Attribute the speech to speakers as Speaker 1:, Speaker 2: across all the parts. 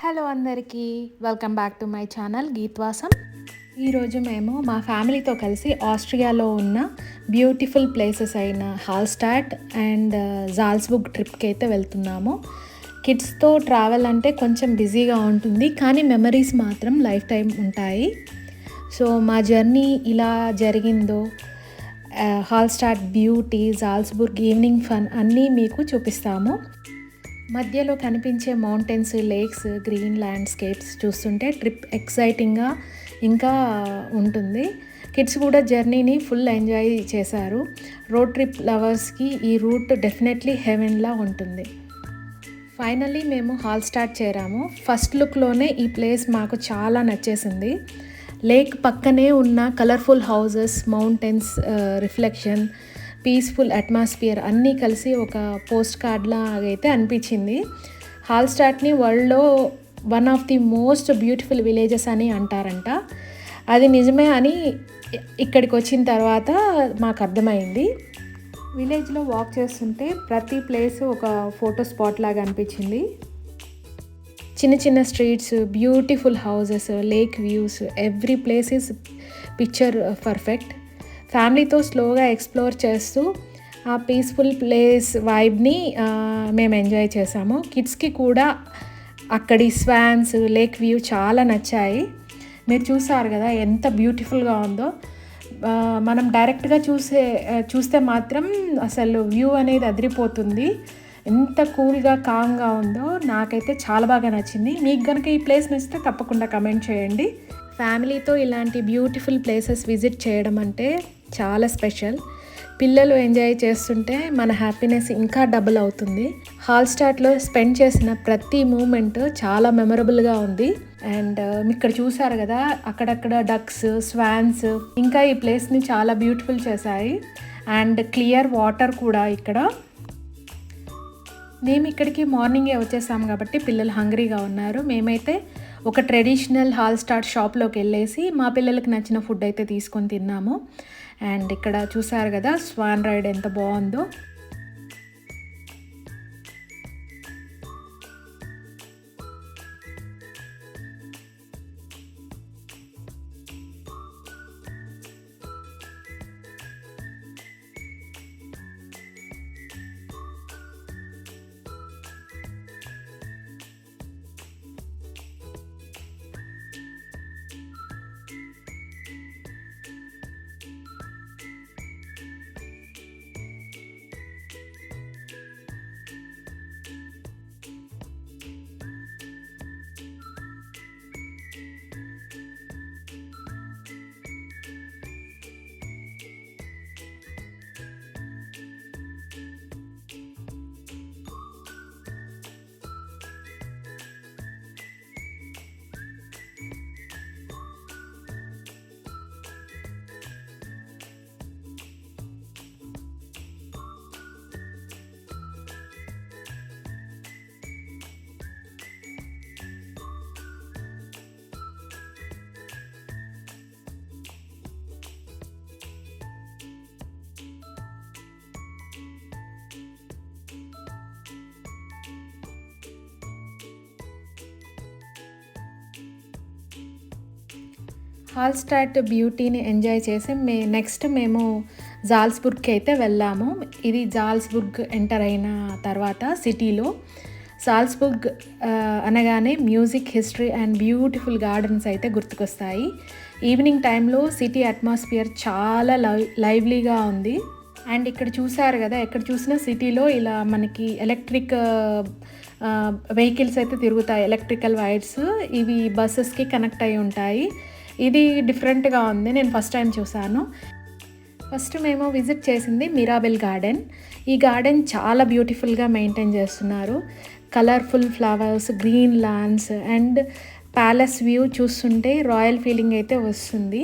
Speaker 1: Hello అందరికీ welcome back to my channel Geetvasam. ఈరోజు మేము మా ఫ్యామిలీతో కలిసి ఆస్ట్రియాలో ఉన్న బ్యూటిఫుల్ ప్లేసెస్ అయిన హాల్స్టాట్ అండ్ జాల్స్బుర్గ్ ట్రిప్కి అయితే వెళ్తున్నాము. కిడ్స్తో ట్రావెల్ అంటే కొంచెం బిజీగా ఉంటుంది, కానీ మెమరీస్ మాత్రం లైఫ్ టైం ఉంటాయి. సో మా జర్నీ ఇలా జరిగిందో, హాల్స్టాట్ బ్యూటీ, జాల్స్బుర్గ్ ఈవినింగ్ ఫన్ అన్నీ మీకు చూపిస్తాము. మధ్యలో కనిపించే మౌంటైన్స్, లేక్స్, గ్రీన్ ల్యాండ్స్కేప్స్ చూస్తుంటే ట్రిప్ ఎక్సైటింగ్గా ఇంకా ఉంటుంది. కిడ్స్ కూడా జర్నీని ఫుల్ ఎంజాయ్ చేశారు. రోడ్ ట్రిప్ లవర్స్కి ఈ రూట్ డెఫినెట్లీ హెవెన్లా ఉంటుంది. ఫైనల్లీ మేము హాల్స్టాట్ చేరాము. ఫస్ట్ లుక్లోనే ఈ ప్లేస్ మాకు చాలా నచ్చేసింది. లేక్ పక్కనే ఉన్న colourful houses, mountains reflection, peaceful atmosphere అన్నీ కలిసి ఒక పోస్ట్ కార్డ్లా అయితే అనిపించింది. హాల్స్టాట్ని వరల్డ్లో one of the most beautiful villages అని అంటారంట. అది నిజమే అని ఇక్కడికి వచ్చిన తర్వాత మాకు అర్థమైంది. విలేజ్లో వాక్ చేస్తుంటే ప్రతి ప్లేస్ ఒక ఫోటో స్పాట్ లాగా అనిపించింది. చిన్న చిన్న streets, beautiful houses, lake views, every place is picture perfect. ఫ్యామిలీతో స్లోగా ఎక్స్ప్లోర్ చేస్తూ ఆ పీస్ఫుల్ ప్లేస్ వైబ్ని మేము ఎంజాయ్ చేసాము. కిడ్స్కి కూడా అక్కడి స్వాన్స్, లేక్ వ్యూ చాలా నచ్చాయి. మీరు చూసారు కదా ఎంత బ్యూటిఫుల్గా ఉందో. మనం డైరెక్ట్గా చూస్తే మాత్రం అసలు వ్యూ అనేది అదిరిపోతుంది. ఎంత కూల్గా, కామ్గా ఉందో. నాకైతే చాలా బాగా నచ్చింది. మీకు కనుక ఈ ప్లేస్ నచ్చితే తప్పకుండా కమెంట్ చేయండి. ఫ్యామిలీతో ఇలాంటి బ్యూటిఫుల్ ప్లేసెస్ విజిట్ చేయడం అంటే చాలా స్పెషల్. పిల్లలు ఎంజాయ్ చేస్తుంటే మన హ్యాపీనెస్ ఇంకా డబుల్ అవుతుంది. హాల్స్టాట్లో స్పెండ్ చేసిన ప్రతి మూమెంట్ చాలా మెమరబుల్గా ఉంది. అండ్ ఇక్కడ చూసారు కదా, అక్కడక్కడ డక్స్, స్వాన్స్ ఇంకా ఈ ప్లేస్ని చాలా బ్యూటిఫుల్ చేశాయి. అండ్ క్లియర్ వాటర్ కూడా ఇక్కడ. మేము ఇక్కడికి మార్నింగే వచ్చేసాము కాబట్టి పిల్లలు హంగ్రీగా ఉన్నారు. మేమైతే ఒక ట్రెడిషనల్ హాల్స్టాట్ షాప్లోకి వెళ్ళేసి మా పిల్లలకి నచ్చిన ఫుడ్ అయితే తీసుకొని తిన్నాము. అండ్ ఇక్కడ చూసారు కదా స్వాన్ రైడ్ ఎంత బాగుందో. హాల్స్టాట్ బ్యూటీని ఎంజాయ్ చేసి నెక్స్ట్ మేము జాల్స్బుర్గ్కి అయితే వెళ్ళాము. ఇది జాల్స్బుర్గ్ ఎంటర్ అయిన తర్వాత సిటీలో. జాల్స్బుర్గ్ అనగానే music, history and beautiful gardens అయితే గుర్తుకొస్తాయి. ఈవినింగ్ టైంలో సిటీ అట్మాస్ఫియర్ చాలా లైవ్లీగా ఉంది. అండ్ ఇక్కడ చూసారు కదా, ఎక్కడ చూసినా సిటీలో ఇలా మనకి ఎలక్ట్రిక్ వెహికల్స్ అయితే తిరుగుతాయి. ఎలక్ట్రికల్ వైర్స్, ఇవి బస్సెస్కి కనెక్ట్ అయి ఉంటాయి. ఇది డిఫరెంట్గా ఉంది, నేను ఫస్ట్ టైం చూసాను. ఫస్ట్ మేము విజిట్ చేసింది మిరాబెల్ గార్డెన్. ఈ గార్డెన్ చాలా బ్యూటిఫుల్గా మెయింటైన్ చేస్తున్నారు. Colourful flowers, green lance and palace view చూస్తుంటే రాయల్ ఫీలింగ్ అయితే వస్తుంది.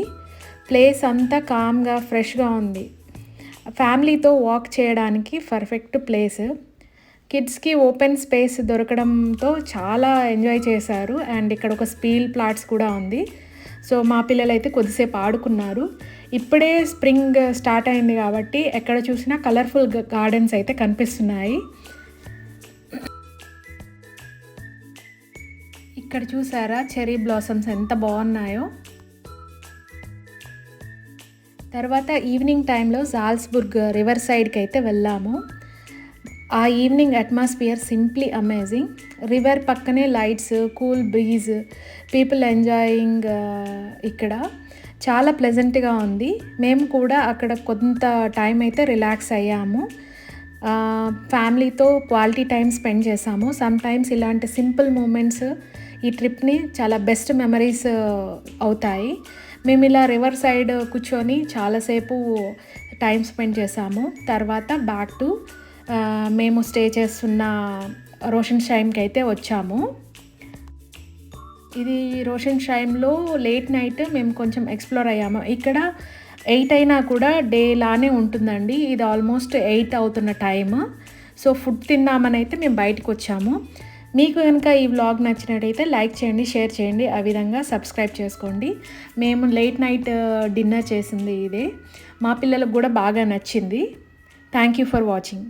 Speaker 1: ప్లేస్ అంతా కామ్గా, ఫ్రెష్గా ఉంది. ఫ్యామిలీతో వాక్ చేయడానికి పర్ఫెక్ట్ ప్లేస్. కిడ్స్కి ఓపెన్ స్పేస్ దొరకడంతో చాలా ఎంజాయ్ చేశారు. అండ్ ఇక్కడ ఒక స్పీల్ ప్లాట్స్ కూడా ఉంది. సో మా పిల్లలు అయితే కొద్దిసేపు ఆడుకున్నారు. ఇప్పుడే స్ప్రింగ్ స్టార్ట్ అయింది కాబట్టి ఎక్కడ చూసినా కలర్ఫుల్ గార్డెన్స్ అయితే కనిపిస్తున్నాయి. ఇక్కడ చూసారా చెర్రీ బ్లాసమ్స్ ఎంత బాగున్నాయో. తర్వాత ఈవినింగ్ టైంలో జాల్స్బుర్గ్ రివర్ సైడ్కి అయితే వెళ్ళాము. ఆ evening atmosphere simply amazing. River పక్కనే lights, cool breeze, people enjoying. ఇక్కడ చాలా ప్లెజెంట్గా ఉంది. మేము కూడా అక్కడ కొంత టైం అయితే రిలాక్స్ అయ్యాము. ఫ్యామిలీతో క్వాలిటీ టైం స్పెండ్ చేసాము. సమ్ టైమ్స్ ఇలాంటి సింపుల్ మూమెంట్స్ ఈ ట్రిప్ని చాలా బెస్ట్ మెమరీస్ అవుతాయి. మేము ఇలా రివర్ సైడ్ కూర్చొని చాలాసేపు టైం స్పెండ్ చేసాము. తర్వాత బ్యాక్ టు మేము స్టే చేస్తున్న రోషన్షైమ్కి అయితే వచ్చాము. ఇది రోషన్షైమ్లో లేట్ నైట్ మేము కొంచెం ఎక్స్ప్లోర్ అయ్యాము. ఇక్కడ 8 అయినా కూడా డే లానే ఉంటుందండి. ఇది ఆల్మోస్ట్ 8 అవుతున్న టైమ్. సో ఫుడ్ తిన్నామని అయితే మేము బయటకు వచ్చాము. మీకు కనుక ఈ వ్లాగ్ నచ్చినట్టయితే లైక్ చేయండి, షేర్ చేయండి, ఆ విధంగా సబ్స్క్రైబ్ చేసుకోండి. మేము లేట్ నైట్ డిన్నర్ చేసింది ఇదే. మా పిల్లలకు కూడా బాగా నచ్చింది. Thank you for watching.